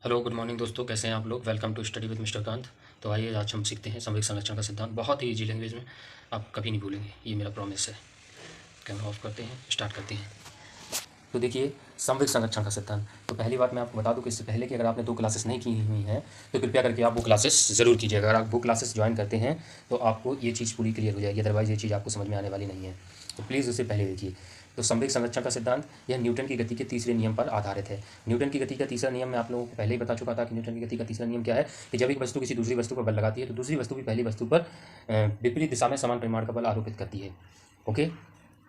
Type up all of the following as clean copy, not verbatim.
Hello good morning दोस्तों, कैसे हैं आप लोग। Welcome to study with mister Kant. तो आइए आज हम सीखते हैं संवेग संरक्षण का सिद्धांत। बहुत ही इजी लैंग्वेज में, आप कभी नहीं भूलेंगे, ये मेरा प्रॉमिस है। कैमरा ऑफ करते हैं, स्टार्ट करते हैं। तो देखिए, संवेग संरक्षण का सिद्धांत। तो पहली बात मैं आपको बता दूं कि इससे पहले कि अगर आपने 2 क्लासेस नहीं की हुई हैं तो कृपया करके आप वो क्लासेस ज़रूर कीजिएगा। अगर आप वो क्लासेस ज्वाइन करते हैं तो आपको ये चीज़ पूरी क्लियर हो जाएगी, अदरवाइज़ ये चीज़ आपको समझ में आने वाली नहीं है। तो प्लीज़ उससे पहले देखिए। तो संवेग संरक्षण का सिद्धांत यह न्यूटन की गति के तीसरे नियम पर आधारित है। न्यूटन की गति का तीसरा नियम मैं आप लोगों को पहले ही बता चुका था कि न्यूटन की गति का तीसरा नियम क्या है कि जब एक वस्तु किसी दूसरी वस्तु पर बल लगाती है तो दूसरी वस्तु भी पहली वस्तु पर विपरीत दिशा में समान परिमाण का बल आरोपित करती है। ओके।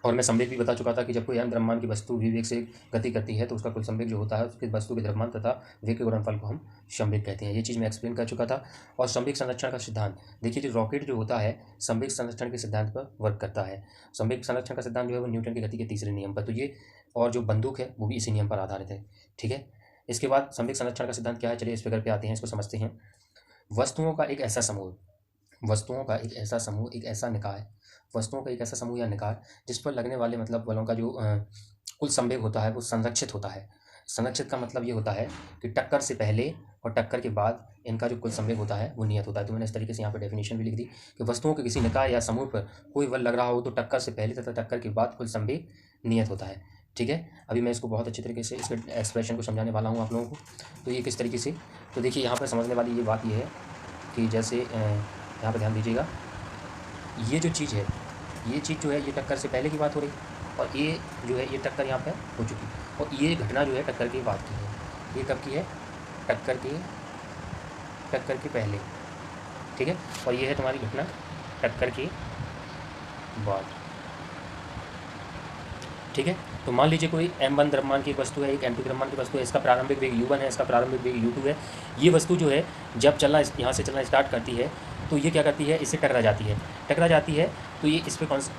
और मैं संवेग भी बता चुका था कि जब कोई अन्य द्रव्यमान की वस्तु भी वेग से गति करती है तो उसका कुल संवेग जो होता है उसके वस्तु के द्रव्यमान तथा वेग के गुणनफल को हम संवेग कहते हैं। ये चीज़ मैं एक्सप्लेन कर चुका था। और संवेग संरक्षण का सिद्धांत देखिए, जो रॉकेट जो होता है संवेग संरक्षण के सिद्धांत पर वर्क करता है। संवेग संरक्षण का सिद्धांत जो है वो न्यूटन की गति के तीसरे नियम पर, तो ये और जो बंदूक है वो भी इसी नियम पर आधारित है। ठीक है। इसके बाद संवेग संरक्षण का सिद्धांत क्या है, चलिए इस फिगर पे आते हैं, इसको समझते हैं। वस्तुओं का एक ऐसा समूह वस्तुओं का एक ऐसा समूह एक ऐसा निकाय वस्तुओं का एक ऐसा समूह या निकाय जिस पर लगने वाले मतलब बलों का जो कुल संवेग होता है वो संरक्षित होता है। संरक्षित का मतलब ये होता है कि टक्कर से पहले और टक्कर के बाद इनका जो कुल संवेग होता है वो नियत होता है। तो मैंने इस तरीके से यहाँ पर डेफिनेशन भी लिख दी कि वस्तुओं के किसी निकाय या समूह पर कोई बल लग रहा हो तो टक्कर से पहले तथा टक्कर के बाद कुल संवेग नियत होता है। ठीक है। अभी मैं इसको बहुत अच्छे तरीके से इसके एक्सप्रेशन को समझाने वाला हूँ आप लोगों को। तो ये किस तरीके से, तो देखिए यहाँ पर समझने वाली ये बात ये है कि जैसे यहाँ पर ध्यान दीजिएगा, ये जो चीज़ है, ये चीज़ जो है ये टक्कर से पहले की बात हो रही और ये जो है ये टक्कर यहाँ पे हो चुकी और ये घटना जो है टक्कर की बात की है। ये कब की है? टक्कर के पहले। ठीक है। और ये है तुम्हारी घटना टक्कर के बाद। ठीक है। तो मान लीजिए कोई m1 द्रव्यमान की वस्तु है, एक m2 द्रव्यमान की वस्तु है, इसका प्रारंभिक वेग u1 है, इसका प्रारंभिक वेग u2 है। ये वस्तु जो है जब चलना यहाँ से चलना स्टार्ट करती है तो ये क्या करती है, इससे टकरा जाती है। तो ये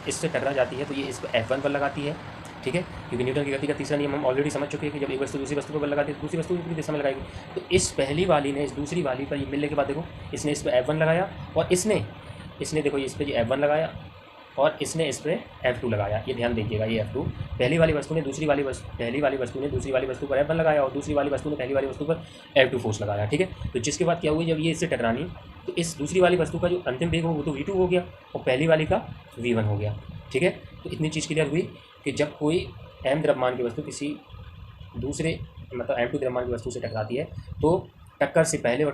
इससे टकरा जाती है तो ये इस पर F1 बल लगाती है। ठीक है। क्योंकि न्यूटन की गति का तीसरा नियम हम ऑलरेडी समझ चुके हैं कि जब एक वस्तु दूसरी वस्तु पर बल लगाती है तो दूसरी वस्तु भी दिशा में लगाएगी। तो इस पहली वाली ने इस दूसरी वाली पर ये मिलने के बाद देखो, इसने इस पर F1 लगाया और इसने देखो इस पर F1 लगाया और इसने इस पर F2 लगाया। ये ध्यान दीजिएगा, ये F2 पहली वाली वस्तु ने दूसरी वाली वस्तु पर F1 लगाया और दूसरी वाली वस्तु ने पहली वाली वस्तु पर F2 फोर्स लगाया। ठीक है। तो जिसके बाद क्या हुआ, जब ये इससे टकरानी तो इस दूसरी वाली वस्तु का जो अंतिम वेग हो वो तो V2 हो गया और पहली वाली का V1 हो गया। ठीक है। तो इतनी चीज़ क्लियर हुई कि जब कोई m द्रव्यमान की वस्तु किसी दूसरे मतलब m2 द्रव्यमान की वस्तु से टकराती है तो टक्कर से पहले और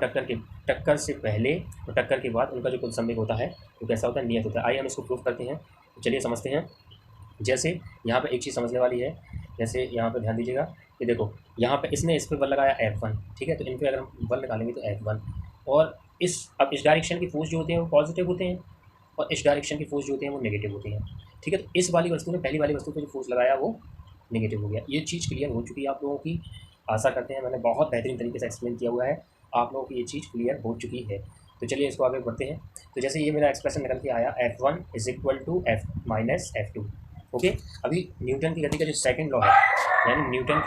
टक्कर के बाद उनका जो कुल संवेग होता है वो कैसा होता है, नियत होता है। आइए हम इसको प्रूफ करते हैं। तो चलिए समझते हैं। जैसे यहाँ पे एक चीज़ समझने वाली है, जैसे यहाँ पे ध्यान दीजिएगा कि देखो यहाँ पे इसने इस पर बल लगाया F1। ठीक है। तो इन पर अगर हम बल निकालेंगे तो F1 और अब इस डायरेक्शन की फोर्स जो होते हैं वो पॉजिटिव होते हैं और इस डायरेक्शन की फोर्स जो होते हैं वो नेगेटिव होते हैं। ठीक है। तो इस वाली वस्तु ने पहली वाली वस्तु पर जो फोर्स लगाया वो नेगेटिव हो गया। ये चीज़ क्लियर हो चुकी है आप लोगों की, आशा करते हैं मैंने बहुत बेहतरीन तरीके से एक्सप्लेन किया हुआ है, आप लोगों की ये चीज़ क्लियर हो चुकी है। तो चलिए इसको आगे बढ़ते हैं। तो जैसे ये मेरा एक्सप्रेशन निकल के आया F1 is equal to F minus F2। Okay. अभी न्यूटन की गति का जो सेकंड लॉ है, यानी न्यूटन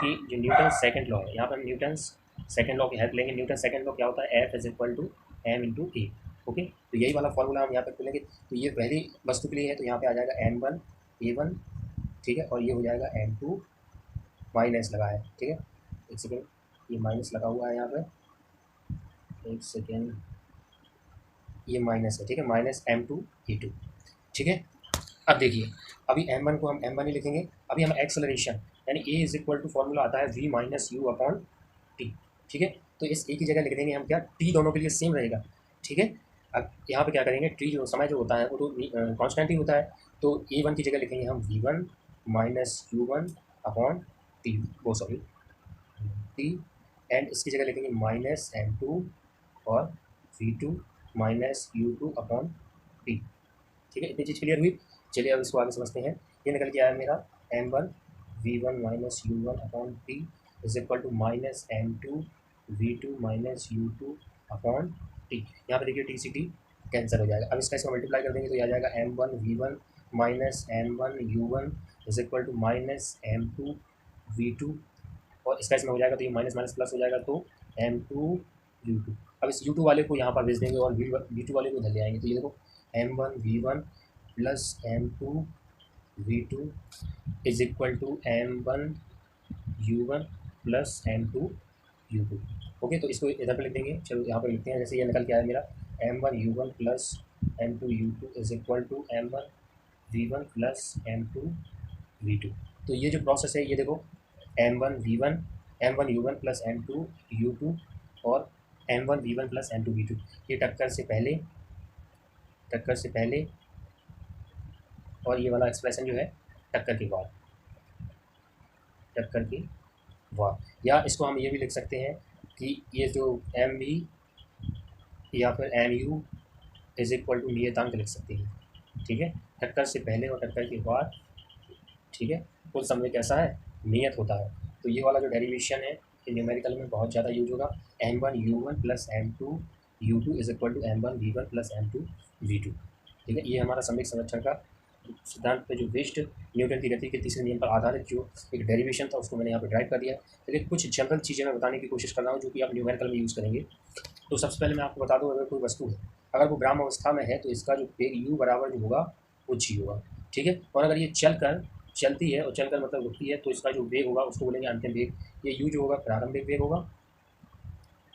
सेकंड लॉ है, यहाँ पर न्यूटन सेकंड लॉ की हेल्प लेंगे। न्यूटन सेकंड लॉ क्या होता है, F is equal to m into a. Okay. तो यही वाला फॉर्मूला हम यहाँ पर खोलेंगे। तो ये पहली वस्तु के लिए है तो यहाँ पे आ जाएगा m1 a1। ठीक है। और ये हो जाएगा m2 माइनस लगा है। ठीक है। एक सेकेंड, ये माइनस लगा हुआ है यहाँ पे, एक सेकेंड, ये माइनस है। ठीक है। Minus m2 e2। ठीक है। अब देखिए, अभी m1 को हम m1 ही लिखेंगे। अभी हम एक्सेलरेशन यानी a is equal to formula आता है v minus u upon t. ठीक है। तो इस a की जगह लिख देंगे हम क्या, t दोनों के लिए सेम रहेगा। ठीक है। अब यहाँ पे क्या करेंगे, t जो समय जो होता है वो तो कांस्टेंट ही होता है, तो a1 की जगह लिखेंगे हम v1 minus u1 upon T, वो सॉरी टी, एंड इसकी जगह लिखेंगे माइनस m2 और v2 minus u2 upon t. ठीक है। इतनी चीज़ क्लियर हुई। चलिए अब इसको आगे समझते हैं। ये निकल के आया मेरा m1 v1 minus u1 upon t is equal to minus m2 v2 minus u2 upon t. यहाँ पे देखिए टी सी टी कैंसिल हो जाएगा। अब इसका इसको मल्टीप्लाई कर देंगे तो ये आ जाएगा m1 v1 minus m1 u1 is equal to minus m2 v2 और इसका इसमें हो जाएगा तो ये माइनस माइनस प्लस हो जाएगा तो m2 u2। अब इस u2 वाले को यहाँ पर भेज देंगे और v2 वाले को इधर ले आएंगे। तो ये देखो m1 v1 plus m2 v2 is equal to m1 u1 plus m2 u2। Okay, तो इसको इधर पे लिख देंगे। चलो यहाँ पे लिखते हैं, जैसे ये निकल के आया मेरा m1u1 plus m2u2 is equal to m1v1 plus m2v2। तो ये जो प्रोसेस है ये देखो m1v1 m1u1 प्लस m2u2 और m1v1 प्लस m2v2, ये टक्कर से पहले और ये वाला एक्सप्रेशन जो है टक्कर के बाद, टक्कर के बाद। या इसको हम ये भी लिख सकते हैं कि ये जो एम वी या फिर M U is equal to नियतांक लिख सकते हैं। ठीक है, टक्कर से पहले और टक्कर के बाद। ठीक है, कुल समय कैसा है, नियत होता है। तो ये वाला जो डेरिवेशन है ये न्यूमेरिकल में बहुत ज़्यादा यूज होगा। m1u1 plus m2u2 is equal to m1v1 plus m2v2। ठीक है, ये हमारा समय संरक्षण का सिद्धांत पे जो बेस्ड न्यूटन की गति के तीसरे नियम पर आधारित जो एक डेरिवेशन था उसको मैंने यहाँ पे ड्राइव कर दिया है। लेकिन कुछ जनरल चीज़ें मैं बताने की कोशिश कर रहा हूँ जो कि आप न्यूमेरिकल में यूज़ करेंगे। तो सबसे पहले मैं आपको बता दूँ, अगर कोई वस्तु है, अगर वो विराम अवस्था में है तो इसका जो वेग u बराबर जो होगा वो g होगा। ठीक है, और अगर ये चलती है और चलकर मतलब रुकती है तो इसका जो वेग होगा उसको बोलेंगे अंतिम वेग। ये u जो होगा प्रारंभिक वेग होगा,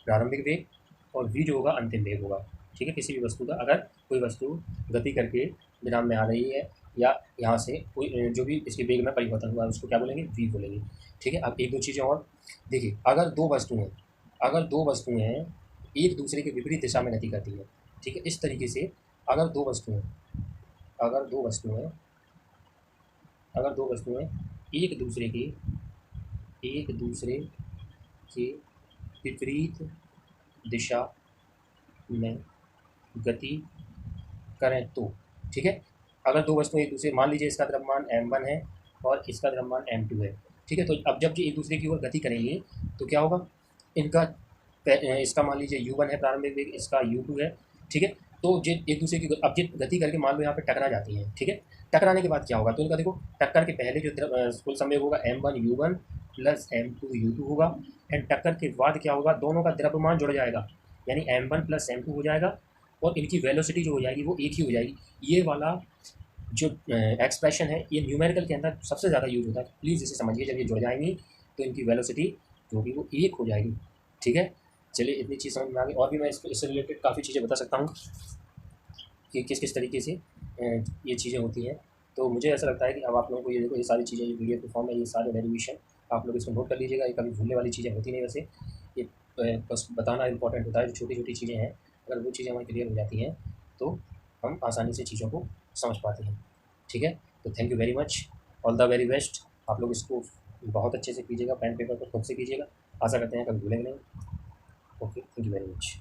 प्रारंभिक वेग, और v जो होगा अंतिम वेग होगा। ठीक है, किसी भी वस्तु का अगर कोई वस्तु गति करके विराम में आ रही है या यहाँ से कोई जो भी इसके वेग में परिवर्तन हुआ है उसको क्या बोलेंगे, v बोलेंगे। ठीक है, अब एक दो चीज़ें और देखिए, अगर दो वस्तुएं एक दूसरे के विपरीत दिशा में गति करती है। ठीक है, इस तरीके से अगर दो वस्तुएं अगर दो वस्तुएं एक दूसरे के विपरीत दिशा में गति करें तो, ठीक है, अगर दो वस्तुएं एक दूसरे, मान लीजिए इसका द्रव्यमान m1 है और इसका द्रव्यमान m2 है। ठीक है, तो अब जब ये एक दूसरे की ओर गति करेंगे तो क्या होगा, इसका मान लीजिए u1 है प्रारंभिक वेग, इसका u2 है। ठीक है, तो जो एक दूसरे की अब जो गति करके मान लो यहाँ पे टकरा जाती हैं। ठीक है, टकराने के बाद क्या होगा, तो इनका देखो टक्कर के पहले जो कुल समय होगा m1u1 प्लस m2u2 होगा, एंड टक्कर के बाद क्या होगा, दोनों का द्रव्यमान जुड़ जाएगा यानी m1 प्लस m2 हो जाएगा और इनकी वेलोसिटी जो हो जाएगी वो एक ही हो जाएगी। ये वाला जो एक्सप्रेशन है ये न्यूमेरिकल के अंदर सबसे ज़्यादा यूज होता है। प्लीज़ इसे समझिए, जब ये जुड़ जाएंगी तो इनकी वेलोसिटी जो होगी वो एक हो जाएगी। ठीक है, चलिए इतनी चीज़ समझ में आ गई। और भी मैं इससे रिलेटेड काफ़ी चीज़ें बता सकता हूँ कि किस किस तरीके से ये चीज़ें होती हैं। तो मुझे ऐसा लगता है कि अब आप लोगों को ये देखो, ये सारी चीज़ें ये वीडियो के फॉर्म में, ये सारे डेरिवेशन आप लोग इसको नोट कर लीजिएगा। ये कभी भूलने वाली चीज़ें होती नहीं, वैसे ये बस बताना इंपॉर्टेंट होता है। जो छोटी छोटी चीज़ें हैं अगर वो चीज़ें हमारी क्लियर हो जाती हैं तो हम आसानी से चीज़ों को समझ पाते हैं। ठीक है, तो thank you very much, all the very best. आप लोग इसको बहुत अच्छे से कीजिएगा, पेन पेपर पर खुद से कीजिएगा। आशा करते हैं कभी भूलेंगे नहीं। Okay, thank you very much.